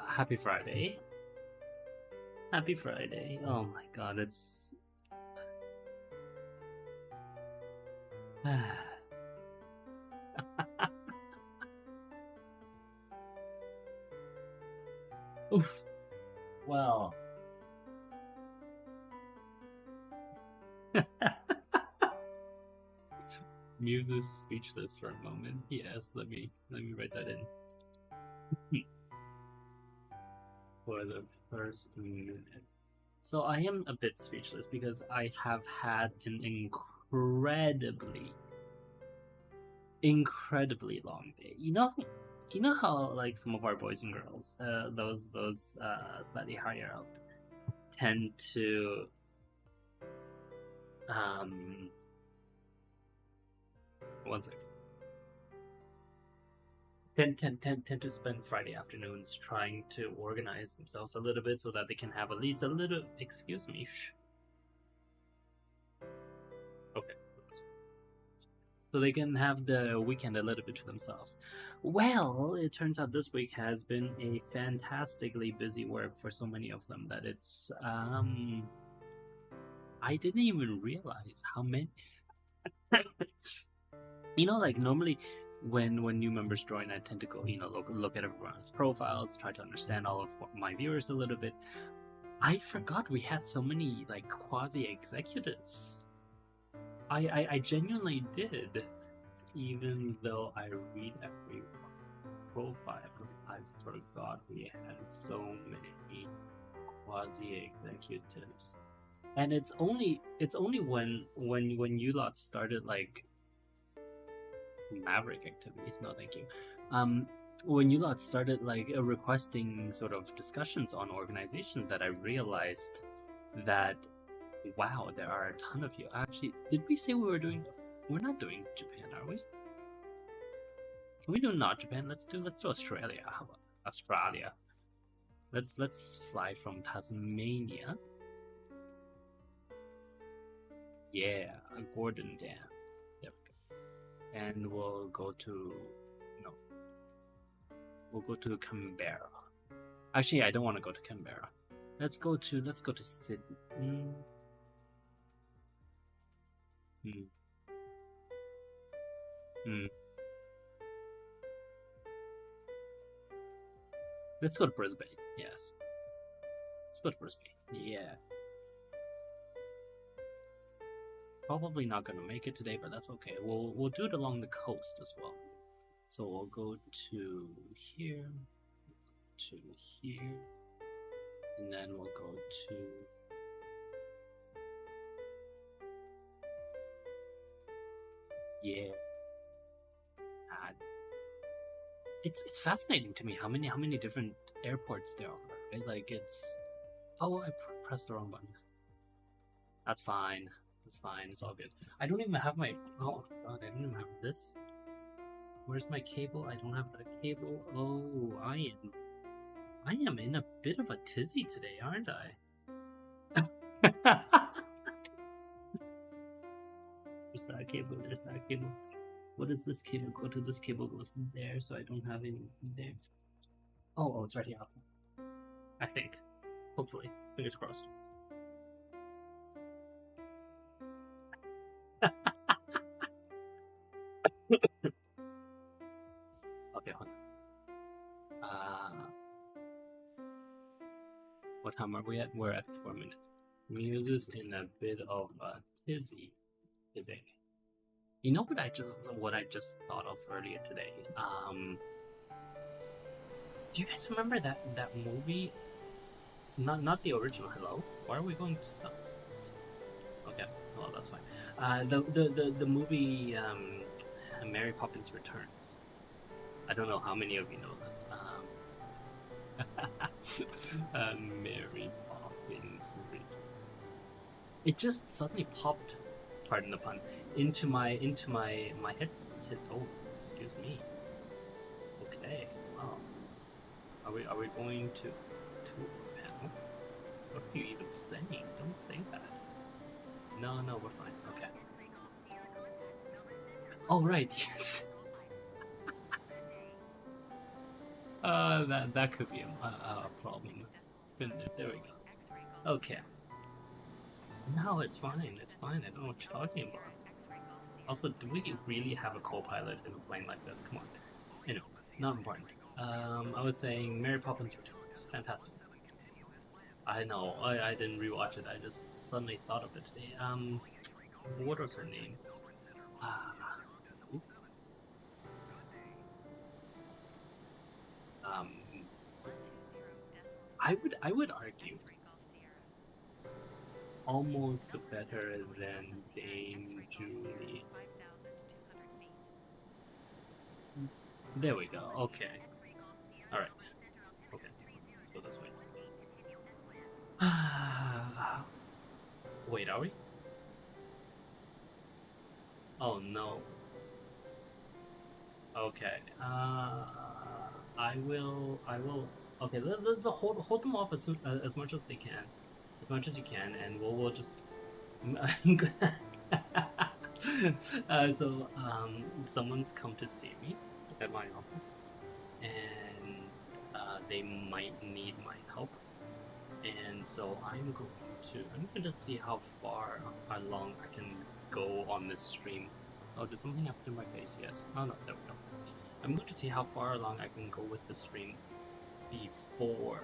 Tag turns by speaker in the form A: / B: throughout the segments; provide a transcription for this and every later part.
A: Happy Friday. Happy Friday. Oh my god, it's. Oof. Well. Muse is speechless for a moment. Yes, let me write that in. For the first minute. So I am a bit speechless because I have had an incredibly long day. You know how like some of our boys and girls, those slightly higher up, tend to one second. Tend to spend Friday afternoons trying to organize themselves a little bit so that they can have at least a little. Excuse me. Shh. Okay. So they can have the weekend a little bit to themselves. Well, it turns out this week has been a fantastically busy work for so many of them that it's I didn't even realize how many. Like normally when new members join, I tend to go, look at everyone's profiles, try to understand all of my viewers a little bit. I forgot we had so many like quasi executives. I genuinely did, even though I read every profile, because I forgot we had so many quasi executives. And it's only when you lot started like Maverick activities. No, thank you. When you lot started like requesting sort of discussions on organization, that I realized that wow, there are a ton of you. Actually, did we say we were doing? We're not doing Japan, are we? Can we do not Japan? Let's do Australia. How about Australia? Let's fly from Tasmania. Yeah, Gordon Dam. There we go. And we'll go to Canberra. Actually, I don't want to go to Canberra. Let's go to Sydney. Let's go to Brisbane. Yes. Let's go to Brisbane. Yeah. Probably not gonna make it today, but that's okay. We'll do it along the coast as well. So we'll go to here, and then we'll go to it's fascinating to me how many different airports there are. Right? Like it's I pressed the wrong button. That's fine. It's fine. It's all good. I don't even have my. Oh god, I don't even have this. Where's my cable? I don't have that cable. Oh, I am in a bit of a tizzy today, aren't I? There's that cable. There's that cable. What is this cable? Go to this cable. Goes there, so I don't have any there. Oh, it's right here. I think. Hopefully, fingers crossed. Okay, hold on. What time are we at? We're at 4 minutes. Muse is in a bit of a tizzy today. You know what I just thought of earlier today? Do you guys remember that movie? Not the original. Hello? Why are we going to something? Okay, well that's fine. The movie Mary Poppins Returns. I don't know how many of you know this. Mary Poppins Returns. It just suddenly popped, pardon the pun, into my head. Oh, excuse me. Okay, wow. Are we going to a panel? What are you even saying? Don't say that. No, we're fine. Okay. Oh right, yes. That could be a problem. Couldn't it? There we go. Okay. No, it's fine. It's fine. I don't know what you're talking about. Also, do we really have a co-pilot in a plane like this? Come on. You know, not important. I was saying Mary Poppins Returns. Fantastic. I know. I didn't rewatch it. I just suddenly thought of it today. What was her name? Uh, um, I would argue almost better than Dame Julie. There we go. Okay. All right. Okay. Let's go this way. Wait, are we? Oh no. Okay. I will. I will. Okay. Let's hold them off as much as they can, as much as you can, and we'll just. Someone's come to see me at my office, and they might need my help, and so I'm going to see how far along I can go on this stream. Oh, did something happen to my face? Yes. Oh no, there we go. I'm going to see how far along I can go with the stream before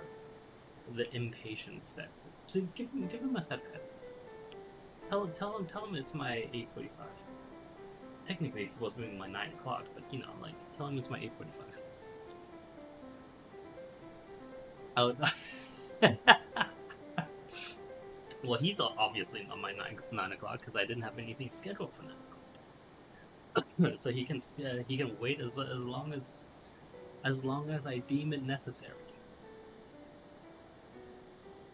A: the impatience sets. So give him a set of headphones. Tell him it's my 8:45. Technically, it's supposed to be my 9 o'clock, but you know, like, tell him it's my 8:45. Oh. Well, he's obviously not my 9 o'clock because I didn't have anything scheduled for 9 o'clock. So he can wait as long as I deem it necessary.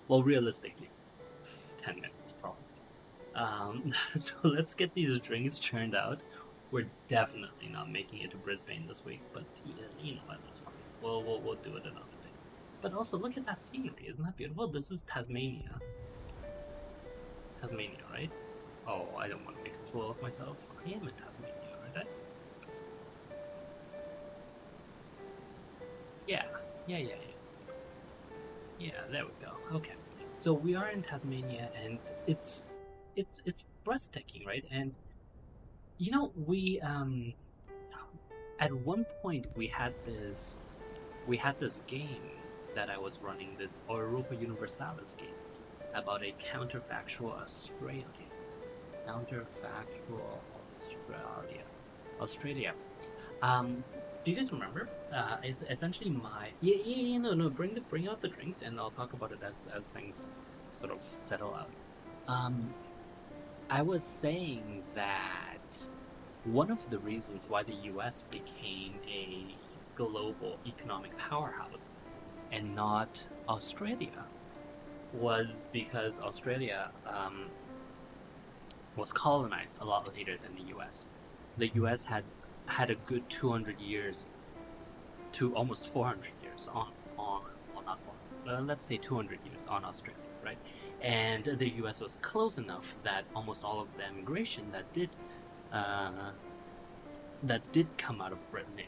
A: Well, realistically, 10 minutes probably. So let's get these drinks churned out. We're definitely not making it to Brisbane this week, but you know what? That's fine. We'll do it another day. But also, look at that scenery. Isn't that beautiful? This is Tasmania. Tasmania, right? Oh, I don't want to make a fool of myself. I am in Tasmania, aren't I? Yeah. Yeah, there we go. Okay. So we are in Tasmania, and it's breathtaking, right? And you know, we at one point we had this game that I was running, this Europa Universalis game about a counterfactual Australia. Counterfactual Australia. Do you guys remember? It's essentially my no. Bring out the drinks, and I'll talk about it as things sort of settle out. I was saying that one of the reasons why the U.S. became a global economic powerhouse and not Australia was because Australia was colonized a lot later than the U.S. The U.S. had a good 200 years to almost 400 years on well, not 400, let's say 200 years on Australia, right? And the U.S. was close enough that almost all of the immigration that did come out of Britain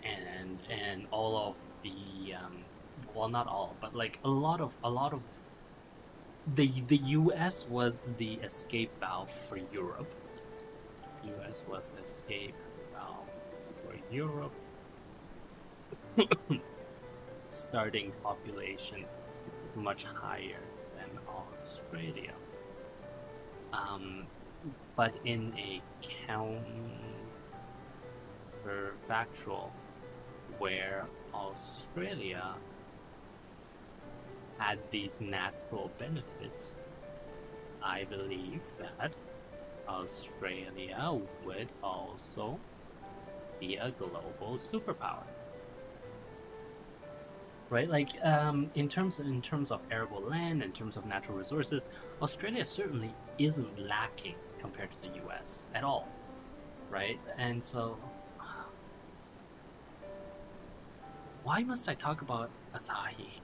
A: and all of the well, not all, but like a lot of the U.S. was the escape valve for Europe. U.S. was escape valve for Europe. Starting population is much higher than Australia. But in a counterfactual where Australia had these natural benefits, I believe that Australia would also be a global superpower. Right, like in terms of arable land, in terms of natural resources, Australia certainly isn't lacking compared to the U.S. at all, right? And so, why must I talk about Asahi?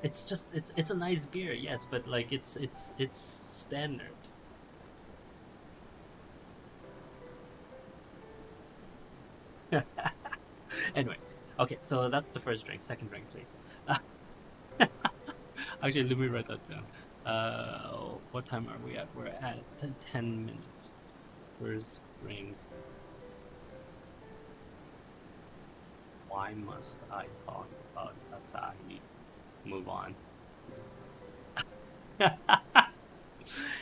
A: It's just it's a nice beer, yes, but like it's standard. Anyway, Okay, so that's the first drink. Second drink, please. Actually, let me write that down. What time are we at? We're at 10 minutes. First drink. Why must I talk about Asahi? Move on.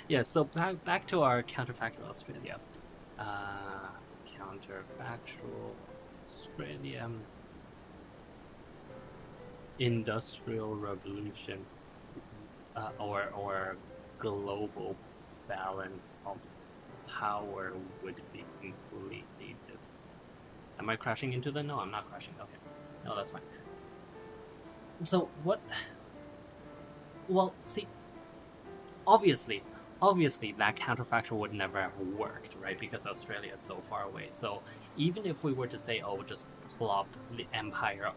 A: Yeah, so back to our counterfactual Australia. Uh, Counterfactual Australia. Industrial revolution, or global balance of power would be completely different. Am I crashing into the? No, I'm not crashing. Okay, no, that's fine. So what? Well, see, obviously, that counterfactual would never have worked, right? Because Australia is so far away. So even if we were to say, oh, just plop the empire,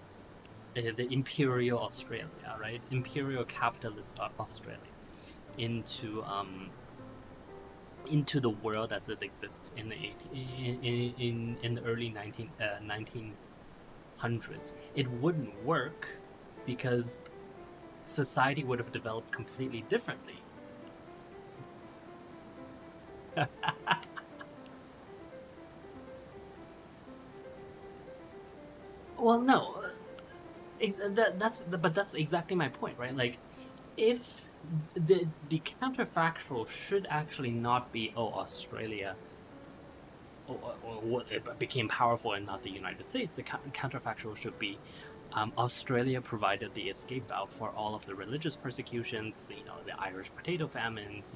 A: the imperial Australia, right? Imperial capitalist Australia into the world as it exists in the in the early 1900s, it wouldn't work because society would have developed completely differently. Well, no, that's exactly my point, right? Like, if the counterfactual should actually not be, oh, Australia or it became powerful and not the United States. The counterfactual should be Australia provided the escape valve for all of the religious persecutions, the Irish potato famines,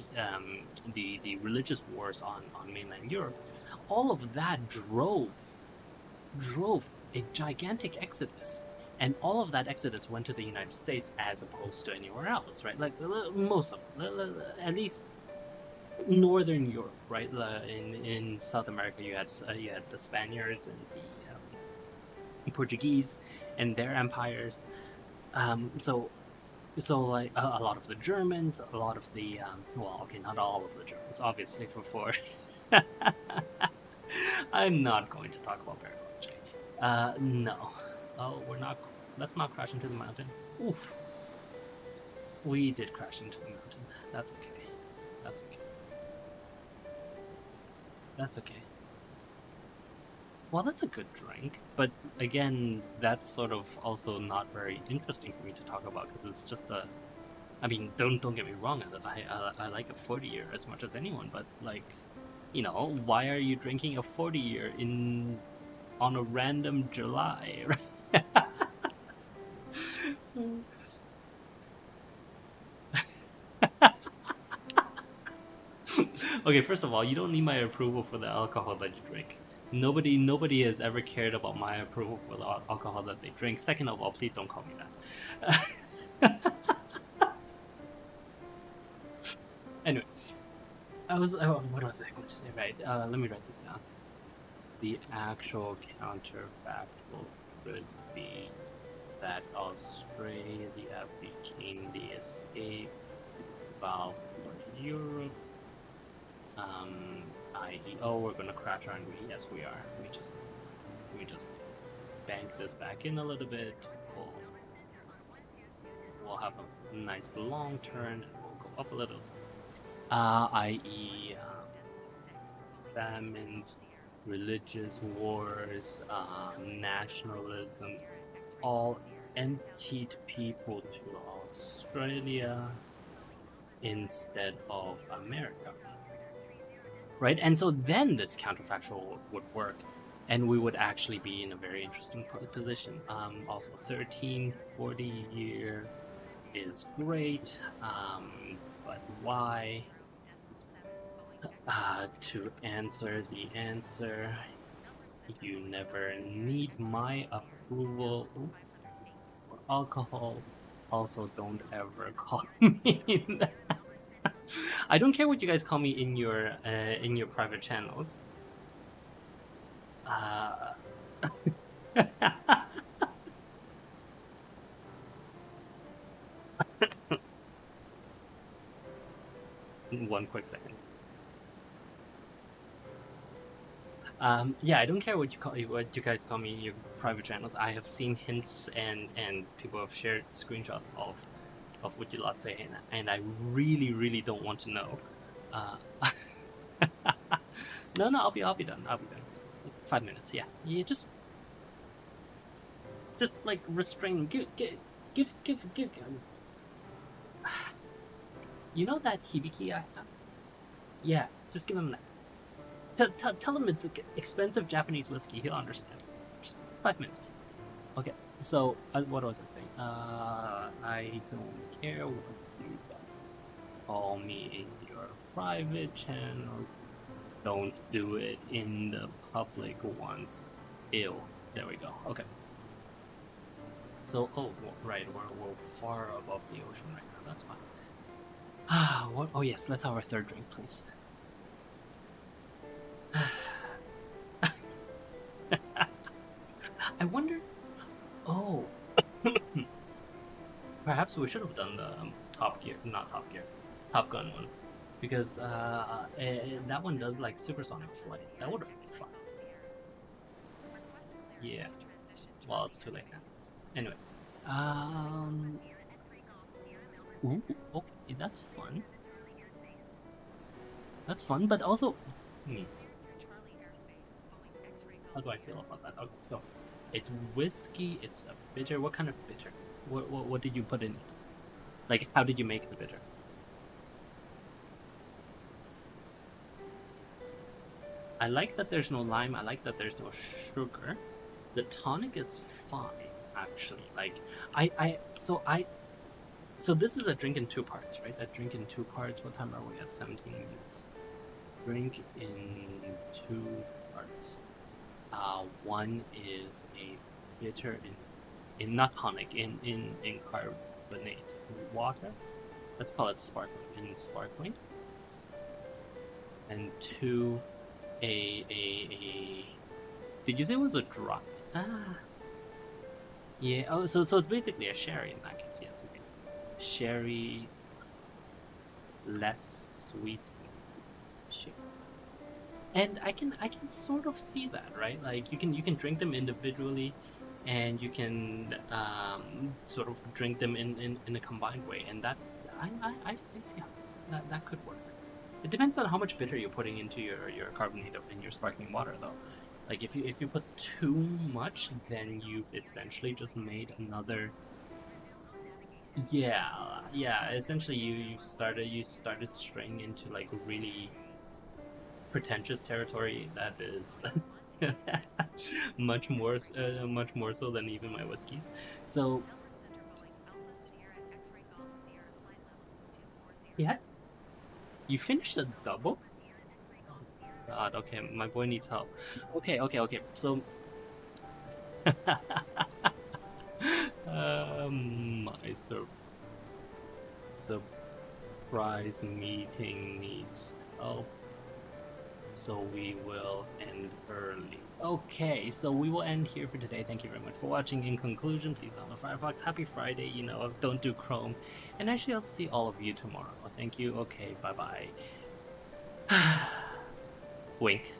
A: the religious wars on mainland Europe. All of that drove a gigantic exodus. And all of that exodus went to the United States as opposed to anywhere else, right? Like most of them, at least Northern Europe, right? In South America, you had the Spaniards and the Portuguese and their empires. So like a lot of the Germans, a lot of the well, okay, not all of the Germans, obviously for. I'm not going to talk about Barrel. No. Oh, we're not. Let's not crash into the mountain. Oof. We did crash into the mountain. That's okay. That's okay. That's okay. Well, that's a good drink, but again, that's sort of also not very interesting for me to talk about because it's just a. I mean, don't get me wrong. I like a 40-year as much as anyone, but like, why are you drinking a 40-year on a random July? Right? Okay, first of all, you don't need my approval for the alcohol that you drink. Nobody has ever cared about my approval for the alcohol that they drink. Second of all, please don't call me that. Anyway, what was I going to say? Right, let me write this down. The actual counterfactual could be that Australia became the escape valve for Europe. I.e., oh, we're gonna crash, aren't we? Yes, we are. Let me just bank this back in a little bit. We'll have a nice long turn. We'll go up a little. I.e., famines, religious wars, nationalism, all emptied people to Australia instead of America. Right? And so then this counterfactual would work, and we would actually be in a very interesting position. Also, 1340-year is great, but why? To answer the answer, you never need my approval for alcohol. Also, don't ever call me that. I don't care what you guys call me in your private channels. One quick second. Yeah, I don't care what you guys call me in your private channels. I have seen hints and people have shared screenshots of what you lot say, and I really don't want to know. Uh, no, I'll be done. I'll be done. 5 minutes. Yeah, yeah. Just like restrain. Give. You know that hibiki I have? Yeah, just give him that. Tell him it's expensive Japanese whiskey. He'll understand. Just 5 minutes. Okay. So what was I saying? I don't care what you guys call me in your private channels. Don't do it in the public ones. Ew. There we go. Okay. So, right, we're far above the ocean right now. That's fine. What? Oh yes, let's have our third drink, please. I wonder. Oh, perhaps we should have done the Top Gear, not Top Gear, Top Gun one, because that one does like supersonic flight. That would have been fun. Yeah. Well, it's too late now. Anyway, ooh, okay, that's fun. That's fun, but also, how do I feel about that? Okay, so it's whiskey. It's a bitter. What kind of bitter? What did you put in it? Like, how did you make the bitter? I like that there's no lime. I like that there's no sugar. The tonic is fine, actually. Like, so this is a drink in two parts, right? A drink in two parts. What time are we at? 17 minutes. Drink in two parts. One is a bitter in not tonic, in carbonate water. Let's call it sparkling. And two, a did you say it was a drop? Yeah. Oh, so it's basically a sherry in that case. Yes. Okay. Sherry, less sweet. Sherry. And I can sort of see that, right? Like you can drink them individually, and you can sort of drink them in a combined way, and that I see how that could work. It depends on how much bitter you're putting into your carbonate in your sparkling water, though. Like if you put too much, then you've essentially just made another. Yeah. Essentially, you started straying into like really pretentious territory that is much more so than even my whiskeys. So yeah, you finished a double. God, okay, my boy needs help. Okay. So, my surprise meeting needs help, so we will end early. Okay, so we will end here for today. Thank you very much for watching. In conclusion, please download Firefox. Happy Friday, don't do Chrome. And actually, I'll see all of you tomorrow. Thank you. Okay, bye-bye. Wink.